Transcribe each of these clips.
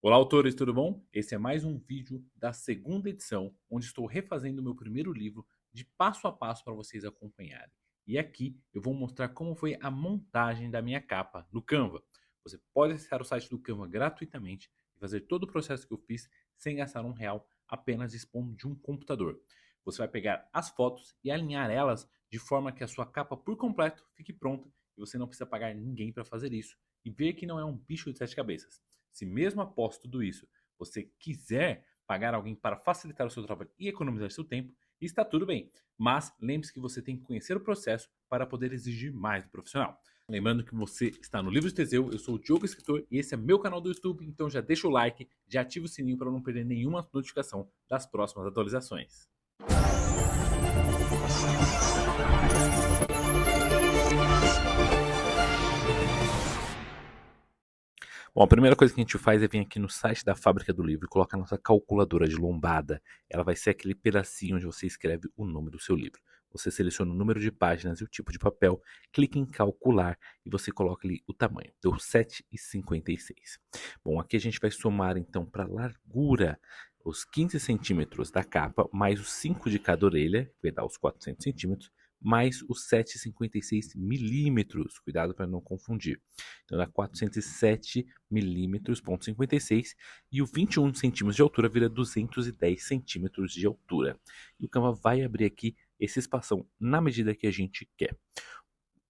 Olá, autores, tudo bom? Esse é mais um vídeo da segunda edição, onde estou refazendo o meu primeiro livro de passo a passo para vocês acompanharem. E aqui eu vou mostrar como foi a montagem da minha capa no Canva. Você pode acessar o site do Canva gratuitamente e fazer todo o processo que eu fiz sem gastar R$ 1, apenas dispondo de um computador. Você vai pegar as fotos e alinhar elas de forma que a sua capa por completo fique pronta e você não precisa pagar ninguém para fazer isso e ver que não é um bicho de 7 cabeças. Se mesmo após tudo isso você quiser pagar alguém para facilitar o seu trabalho e economizar seu tempo, está tudo bem. Mas lembre-se que você tem que conhecer o processo para poder exigir mais do profissional. Lembrando que você está no Livro de Teseu, eu sou o Diogo Escritor e esse é meu canal do YouTube, então já deixa o like, já ativa o sininho para não perder nenhuma notificação das próximas atualizações. Bom, a primeira coisa que a gente faz é vir aqui no site da Fábrica do Livro e colocar a nossa calculadora de lombada. Ela vai ser aquele pedacinho onde você escreve o nome do seu livro. Você seleciona o número de páginas e o tipo de papel, clica em calcular e você coloca ali o tamanho. Deu 7,56. Bom, aqui a gente vai somar então para a largura os 15 centímetros da capa, mais os 5 de cada orelha, que vai dar os 400 centímetros, mais os 7,56 milímetros. Cuidado para não confundir. Então dá 407 milímetros, ponto 56, e o 21 centímetros de altura vira 210 centímetros de altura. E o Canva vai abrir aqui esse espação na medida que a gente quer.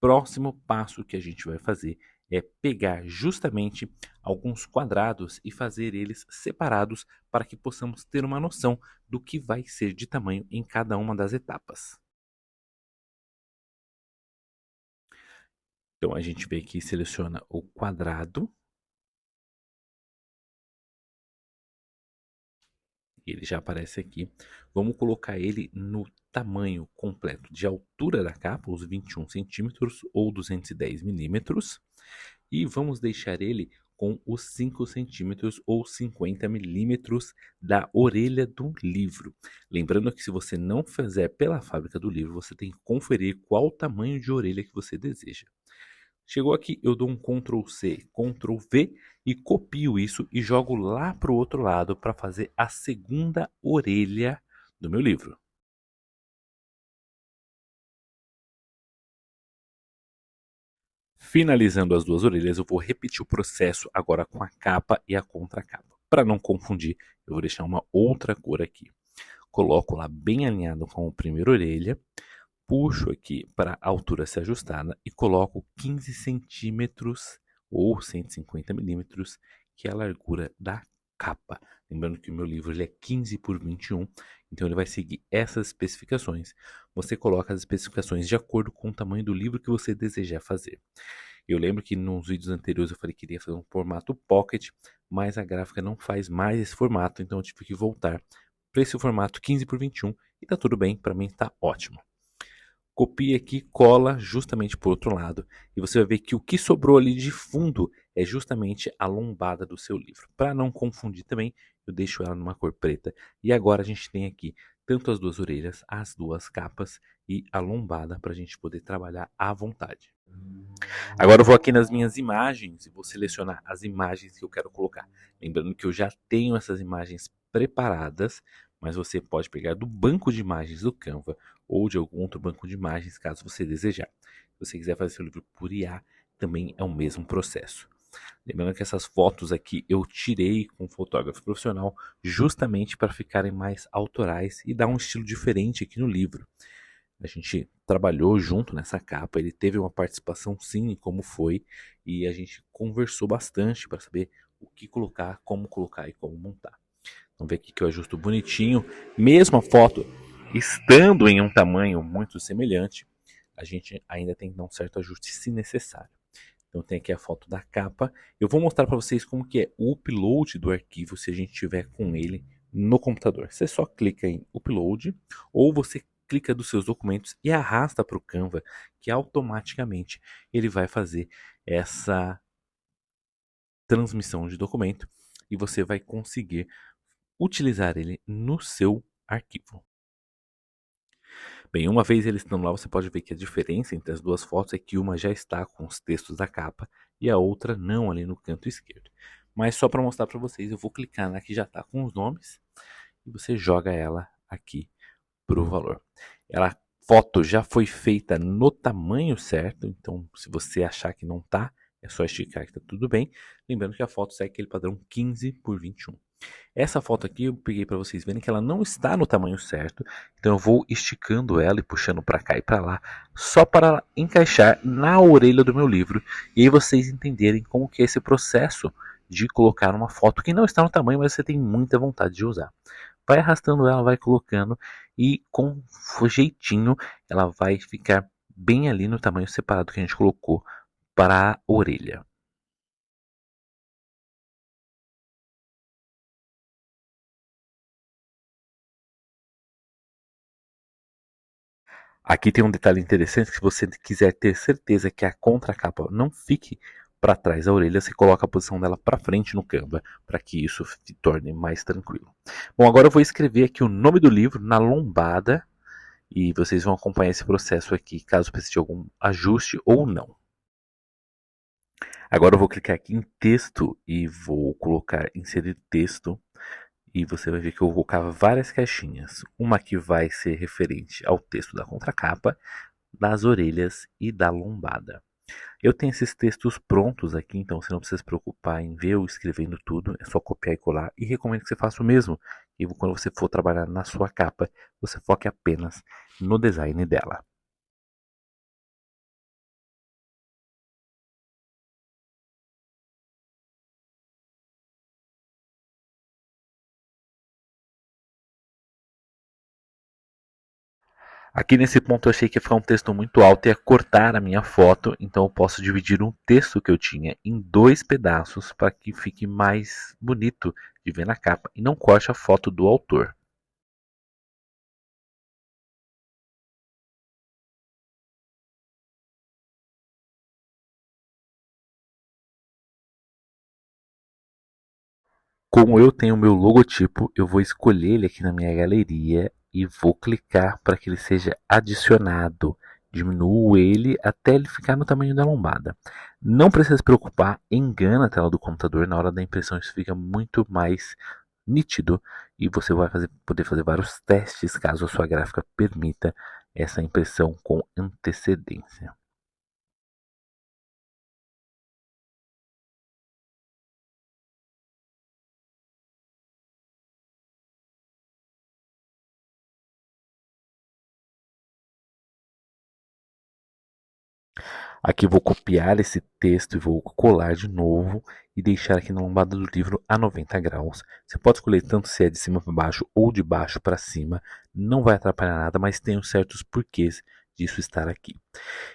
Próximo passo que a gente vai fazer é pegar justamente alguns quadrados e fazer eles separados para que possamos ter uma noção do que vai ser de tamanho em cada uma das etapas. Então a gente vem aqui e seleciona o quadrado. Ele já aparece aqui. Vamos colocar ele no tamanho completo de altura da capa, os 21 centímetros ou 210 milímetros. E vamos deixar ele com os 5 centímetros ou 50 milímetros da orelha do livro. Lembrando que se você não fizer pela Fábrica do Livro, você tem que conferir qual o tamanho de orelha que você deseja. Chegou aqui, eu dou um Ctrl C, Ctrl V e copio isso e jogo lá para o outro lado para fazer a segunda orelha do meu livro. Finalizando as duas orelhas, eu vou repetir o processo agora com a capa e a contracapa. Para não confundir, eu vou deixar uma outra cor aqui. Coloco lá bem alinhado com a primeira orelha, puxo aqui para a altura ser ajustada e coloco 15 centímetros ou 150 milímetros, que é a largura da capa. Lembrando que o meu livro ele é 15 por 21, então ele vai seguir essas especificações. Você coloca as especificações de acordo com o tamanho do livro que você desejar fazer. Eu lembro que nos vídeos anteriores eu falei que queria fazer um formato pocket, mas a gráfica não faz mais esse formato, então eu tive que voltar para esse formato 15 por 21 e tá tudo bem, para mim está ótimo. Copia aqui, cola justamente para o outro lado e você vai ver que o que sobrou ali de fundo é justamente a lombada do seu livro. Para não confundir também, eu deixo ela numa cor preta. E agora a gente tem aqui tanto as duas orelhas, as duas capas e a lombada para a gente poder trabalhar à vontade. Agora eu vou aqui nas minhas imagens e vou selecionar as imagens que eu quero colocar. Lembrando que eu já tenho essas imagens preparadas, mas você pode pegar do banco de imagens do Canva ou de algum outro banco de imagens, caso você desejar. Se você quiser fazer seu livro por IA, também é o mesmo processo. Lembrando que essas fotos aqui eu tirei com um fotógrafo profissional justamente para ficarem mais autorais e dar um estilo diferente aqui no livro. A gente trabalhou junto nessa capa, ele teve uma participação sim em como foi e a gente conversou bastante para saber o que colocar, como colocar e como montar. Vamos ver aqui que eu ajusto bonitinho, mesmo a foto estando em um tamanho muito semelhante, a gente ainda tem que dar um certo ajuste se necessário. Então tem aqui a foto da capa. Eu vou mostrar para vocês como que é o upload do arquivo se a gente tiver com ele no computador. Você só clica em upload ou você clica dos seus documentos e arrasta para o Canva, que automaticamente ele vai fazer essa transmissão de documento e você vai conseguir utilizar ele no seu arquivo. Bem, uma vez ele estando lá, você pode ver que a diferença entre as duas fotos é que uma já está com os textos da capa e a outra não ali no canto esquerdo. Mas só para mostrar para vocês, eu vou clicar na que já está com os nomes e você joga ela aqui para o valor. A foto já foi feita no tamanho certo, então se você achar que não tá, é só esticar que tá tudo bem. Lembrando que a foto segue aquele padrão 15 por 21. Essa foto aqui eu peguei para vocês verem que ela não está no tamanho certo, então eu vou esticando ela e puxando para cá e para lá, só para encaixar na orelha do meu livro, e aí vocês entenderem como que é esse processo de colocar uma foto que não está no tamanho, mas você tem muita vontade de usar. Vai arrastando ela, vai colocando e com jeitinho ela vai ficar bem ali no tamanho separado que a gente colocou para a orelha. Aqui tem um detalhe interessante, que se você quiser ter certeza que a contracapa não fique para trás da orelha, você coloca a posição dela para frente no Canva, para que isso se torne mais tranquilo. Bom, agora eu vou escrever aqui o nome do livro na lombada e vocês vão acompanhar esse processo aqui, caso precise de algum ajuste ou não. Agora eu vou clicar aqui em texto e vou colocar inserir texto. E você vai ver que eu vou colocar várias caixinhas. Uma que vai ser referente ao texto da contracapa, das orelhas e da lombada. Eu tenho esses textos prontos aqui, então você não precisa se preocupar em ver eu escrevendo tudo, é só copiar e colar. E recomendo que você faça o mesmo. E quando você for trabalhar na sua capa, você foque apenas no design dela. Aqui nesse ponto eu achei que ia ficar um texto muito alto e ia cortar a minha foto, então eu posso dividir um texto que eu tinha em dois pedaços para que fique mais bonito de ver na capa e não corte a foto do autor. Como eu tenho o meu logotipo, eu vou escolher ele aqui na minha galeria e vou clicar para que ele seja adicionado. Diminuo ele até ele ficar no tamanho da lombada. Não precisa se preocupar, engana a tela do computador na hora da impressão, isso fica muito mais nítido e você vai poder fazer vários testes caso a sua gráfica permita essa impressão com antecedência. Aqui eu vou copiar esse texto e vou colar de novo e deixar aqui na lombada do livro a 90 graus. Você pode escolher tanto se é de cima para baixo ou de baixo para cima, não vai atrapalhar nada, mas tem uns certos porquês disso estar aqui.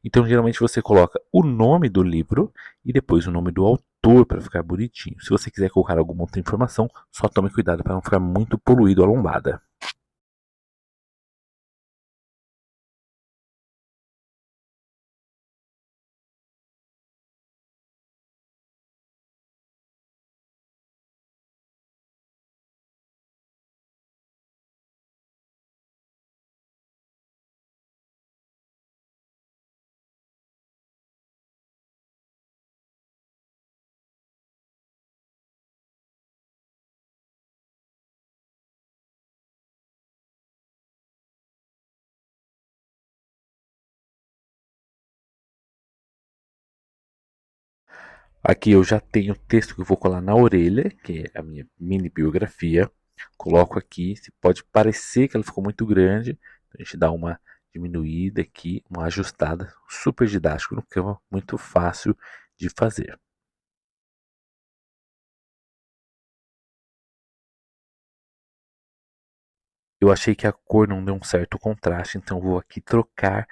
Então, geralmente você coloca o nome do livro e depois o nome do autor para ficar bonitinho. Se você quiser colocar alguma outra informação, só tome cuidado para não ficar muito poluído a lombada. Aqui eu já tenho o texto que eu vou colar na orelha, que é a minha mini biografia. Coloco aqui, se pode parecer que ela ficou muito grande, então a gente dá uma diminuída aqui, uma ajustada, super didático no Canva, muito fácil de fazer. Eu achei que a cor não deu um certo contraste, então vou aqui trocar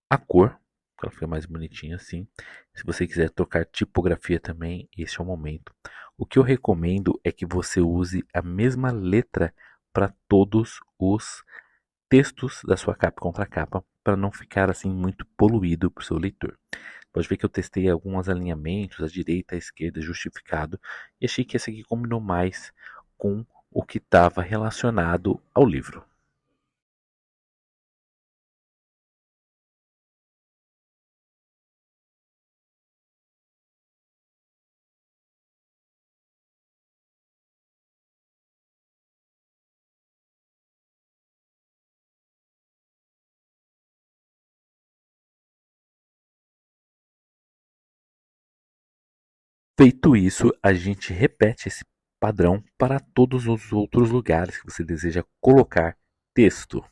a cor, para ficar mais bonitinho assim. Se você quiser trocar tipografia também, esse é o momento. O que eu recomendo é que você use a mesma letra para todos os textos da sua capa contra capa, para não ficar assim muito poluído para o seu leitor. Pode ver que eu testei alguns alinhamentos, à direita, à esquerda, justificado, e achei que esse aqui combinou mais com o que estava relacionado ao livro. Feito isso, a gente repete esse padrão para todos os outros lugares que você deseja colocar texto.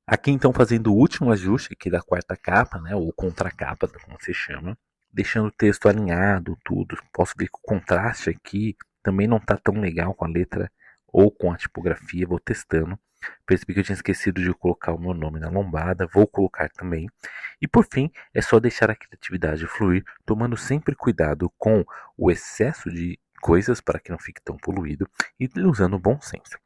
Aqui então fazendo o último ajuste aqui da quarta capa, né, ou contracapa, como se chama, deixando o texto alinhado, tudo. Posso ver que o contraste aqui também não está tão legal com a letra ou com a tipografia, vou testando. Percebi que eu tinha esquecido de colocar o meu nome na lombada, vou colocar também. E por fim, é só deixar a criatividade fluir, tomando sempre cuidado com o excesso de coisas para que não fique tão poluído e usando o bom senso.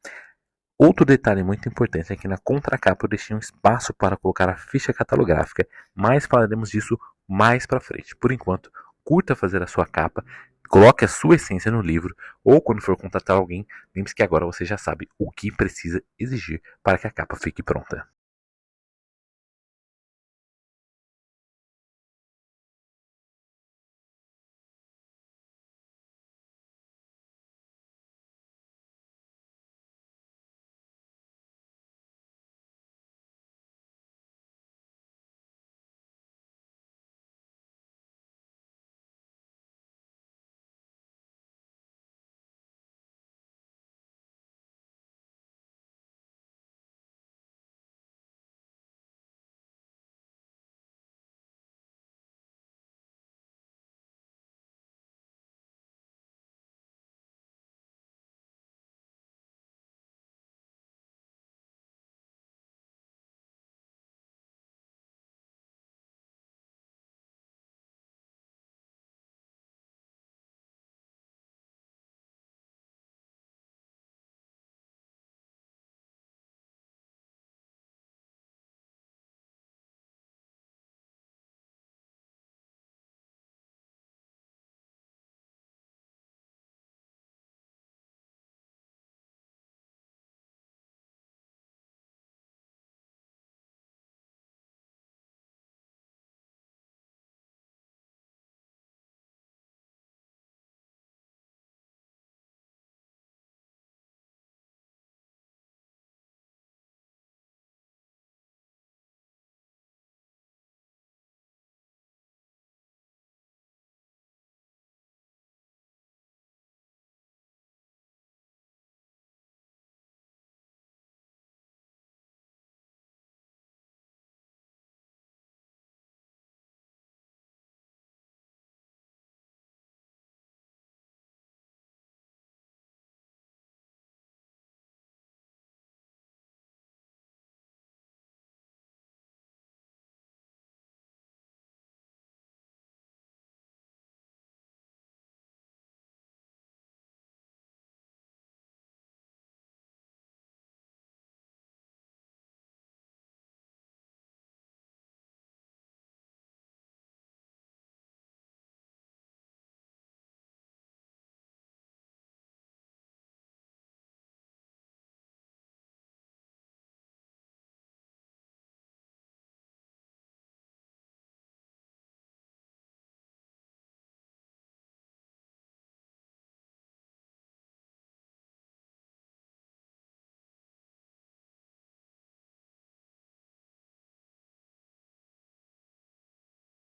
Outro detalhe muito importante é que na contracapa eu deixei um espaço para colocar a ficha catalográfica, mas falaremos disso mais para frente. Por enquanto, curta fazer a sua capa, coloque a sua essência no livro, ou quando for contratar alguém, lembre-se que agora você já sabe o que precisa exigir para que a capa fique pronta.